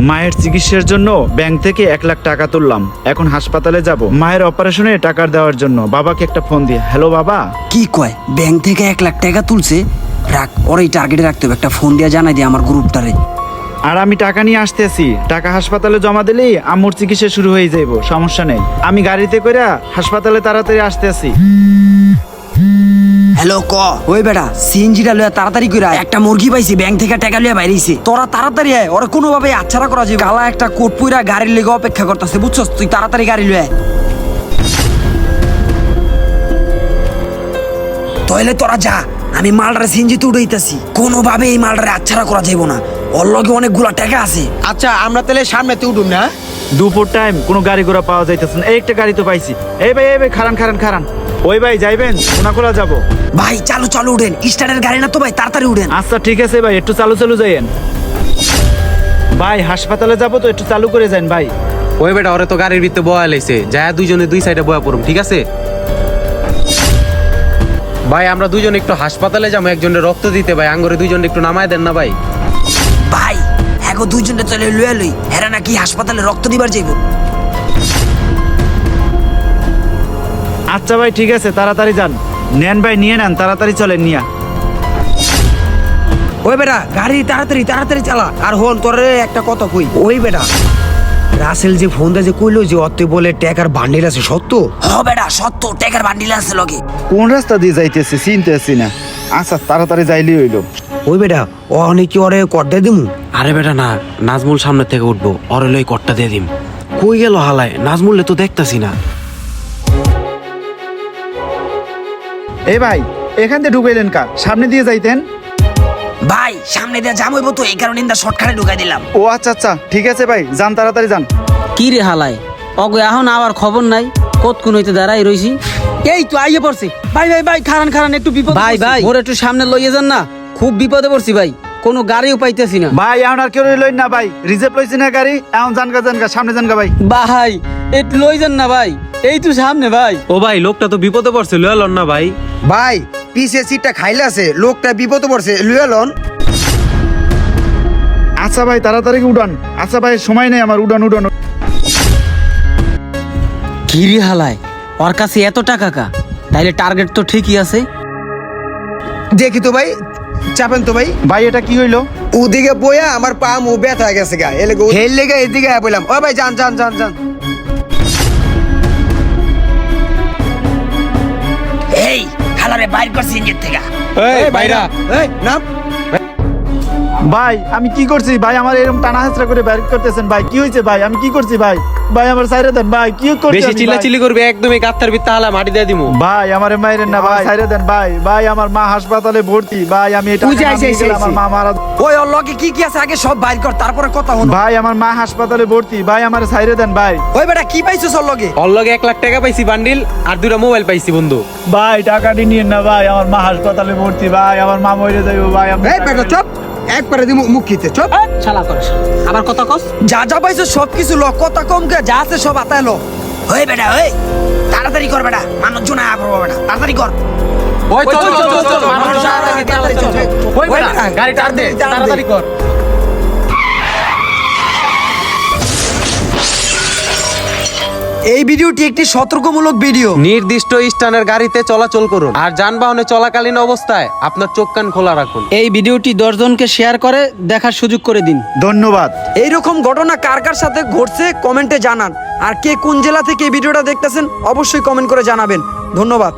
মায়ের চিকিৎসার জন্য ব্যাংক থেকে 1,00,000 টাকা তুললাম। এখন হাসপাতালে যাব মায়ের অপারেশনে টাকা দেওয়ার জন্য। বাবাকে একটা ফোন দিয়ে, হ্যালো বাবা। কি কয় ব্যাংক থেকে 1,00,000 টাকা তুলছে? রাখ, ওর এই টার্গেটে রাখতে হবে। একটা ফোন দিয়ে জানাই দিয়ে আমার গ্রুপটারে। আর আমি টাকা নিয়ে আসতেছি, টাকা হাসপাতালে জমা দিলেই আম্মুর চিকিৎসা শুরু হয়ে যাইব, সমস্যা নেই। আমি গাড়িতে করে হাসপাতালে তাড়াতাড়ি আসতেছি। হ্যালো ক ওই বেটা, সিএনজিটা লইয়া তাড়াতাড়ি কইরা একটা মুরগি পাইছি, ব্যাংক থেকে টাকা লইয়া বাইরেছে। তোরা তাড়াতাড়ি আয়, ওরা কোনোভাবে আচ্ছাড়া করা যাবে। গালা একটা কোট পুইরা গাড়ির লেগে অপেক্ষা করতেছে, বুঝছস? তুই তাড়াতাড়ি গাড়ি লইয়া আয়। তাইলে তোরা যা, আমি মালটারে সিএনজিতে উড়াইতাছি। কোনোভাবে এই মালটারে আচ্ছাড়া করা যাইব না, ওর লগে অনেকগুলা টাকা আছে। আচ্ছা, আমরা তাহলে সামনেতে উঠুন না। দুপুর টাইম কোনো গাড়ি ঘোড়া পাওয়া যাইতেছে না। এই একটা গাড়ি তো পাইছি। এই ভাই খারান। ওই ভাই যাইবেন কোনাকুলা যাব। ভাই চালু উঠেন, স্টার্টের গাড়ি না তো ভাই, তাড়াতাড়ি উঠেন। আচ্ছা ঠিক আছে ভাই, একটু চালু যাইয়েন। ভাই হাসপাতালে যাব তো, একটু চালু করে যান ভাই। ওই বেটা, ওরে তো গাড়ির ভিতরে বয়া লাইছে, যায় দুইজনে দুই সাইডে বয়া পড়ুম, ঠিক আছে? ভাই আমরা দুইজন একটু হাসপাতালে যাবো, একজনের রক্ত দিতে। ভাই আঙ্গরে দুইজন একটু নামায় দেন না ভাই। ভাই এগো দুইজনে চলে লইয়া লই, হেরা নাকি হাসপাতালে রক্ত দিবার যাইব। আচ্ছা ভাই ঠিক আছে, তাড়াতাড়ি যান। নেন ভাই, নিয়ে নেন, তাড়াতাড়ি চলেন নিয়া। ওই বেটা গাড়ি তাড়াতাড়ি চালা। আর হন তোরে একটা কথা কই, ওই বেটা রাসেল যে ফোন দা যে কইলো যে অতে বলে টাকার বান্ডিল আছে, সত্য? হ বেটা সত্য, টাকার বান্ডিল আছে লগে। কোন রাস্তা দিয়ে যাইতেছে চিনতেছি না। আচ্ছা তাড়াতাড়ি যাইলি হইলো। ওই বেটা ও অনেক কি ওরে কর দিয়ে দিমু? আরে বেটা না, নাজমুল সামনে থেকে উঠবো, ওরে লই কটটা দিয়ে দিম। কই গেল হালায়? নাজমুললে তো দেখতাছি না। এই ভাই এখান থেকে ঢুকাইলেন কা? সামনে দিয়ে যাইতেন। ভাই সামনে দিয়ে জাম হইব তো, এই কারণে ইন্দা শর্টকাটে ঢুকাই দিলাম। ও আচ্ছা ঠিক আছে ভাই, যান তাড়াতাড়ি যান। কি রে হালায়, অগো এখন আবার খবর নাই, কতক্ষণ হইতে দাঁড়াই রইছি। এই তো আইয়ে পড়ছে। ভাই খারান, একটু বিপদ। ভাই ওর একটু সামনে লইয়ে যান না, খুব বিপদে পড়ছি ভাই, কোনো গাড়িও পাইতেছি না। ভাই এখন আর কেউ লইন না ভাই, রিজার্ভ লইছি না গাড়ি। এখন জানগা সামনে জানগা ভাই। ভাই একটু লই যান না ভাই, এই তো সামনে ভাই। ও ভাই, লোকটা তো বিপদে পড়ছে, লয়া লন না ভাই। ভাই পিছে সিটটা খাইলে আছে, লোকটা বিপদে পড়ছে, লুয়া লন। আচ্ছা ভাই তাড়াতাড়ি উড়ান। আচ্ছা ভাই সময় নেই আমার, উড়ান। কি রে হালায়, ওর কাছে এত টাকা কা? তাইলে টার্গেট তো ঠিকই আছে। দেখি তো ভাই, চাপেন তো ভাই। ভাই এটা কি হইলো? ওদিকে বইয়া আমার পা মু ব্যথা হয়ে গেছে গা, এলে হেল লেগে এদিকে বললাম। ও ভাই যান। এই হালারে বাইর করছি ইঞ্জিন থেকে। এই বাইরা, এই নাম। ভাই আমি কি করছি ভাই? আমার এরকম টানা হেঁচড়া করে বাইর করতেছেন ভাই, কি হয়েছে ভাই? আমি কি করছি ভাই? ভাই আমার সাইরে দেন ভাই, কি করছি বেশি আমি ভাই? চিল্লাচিল্লি করবে একদমই গাত্তার ভিতরে হালা মাটি দিয়ে দিমু। ভাই আমারে মাইরেন না ভাই, সাইরে দেন ভাই আমার মা হাসপাতালে ভর্তি ভাই। আমি এটা আমার মা মারা। ওই ওর লগে কি আছে আগে সব বাইর কর, তারপরে কথা হন। ভাই আমার মা হাসপাতালে ভর্তি ভাই, আমার সাইরে দেন ভাই। ওই বেটা কি পাইছস ওর লগে? ওর লগে 1,00,000 টাকা পাইছি বান্ডিল, আর 2টা মোবাইল পাইছি বন্ধু। ভাই টাকাটি নিয়েন না ভাই, আমার মা হাসপাতালে ভর্তি ভাই, আমার মা মরে যাইব ভাই। এই বেটা চুপ, একবারে দি মুখ খিতে চুপ। শালা করে আবার কথা কস। যা পাইছস সব কিছু ল, কথা কম কে, যা আছে সব আতায় ল। ওই বেটা ওই তাড়াতাড়ি কর বেটা, মানুষ জন আয়া পড়বো বেটা, তাড়াতাড়ি কর। ওই চল মানুষ আর আগে তাড়াতাড়ি চল। ওই বেটা গাড়ি টান দে, তাড়াতাড়ি কর। এই ভিডিওটি একটি সতর্কমূলক ভিডিও। নির্দিষ্ট স্থানের গাড়িতে চলাচল করুন, আর যানবাহনে চলাকালীন অবস্থায় আপনার চোখ কান খোলা রাখুন। এই ভিডিওটি 10 জনকে শেয়ার করে দেখার সুযোগ করে দিন। ধন্যবাদ। এইরকম ঘটনা কার সাথে ঘটছে কমেন্টে জানান। আর কে কোন জেলা থেকে এই ভিডিওটা দেখতেছেন অবশ্যই কমেন্ট করে জানাবেন। ধন্যবাদ।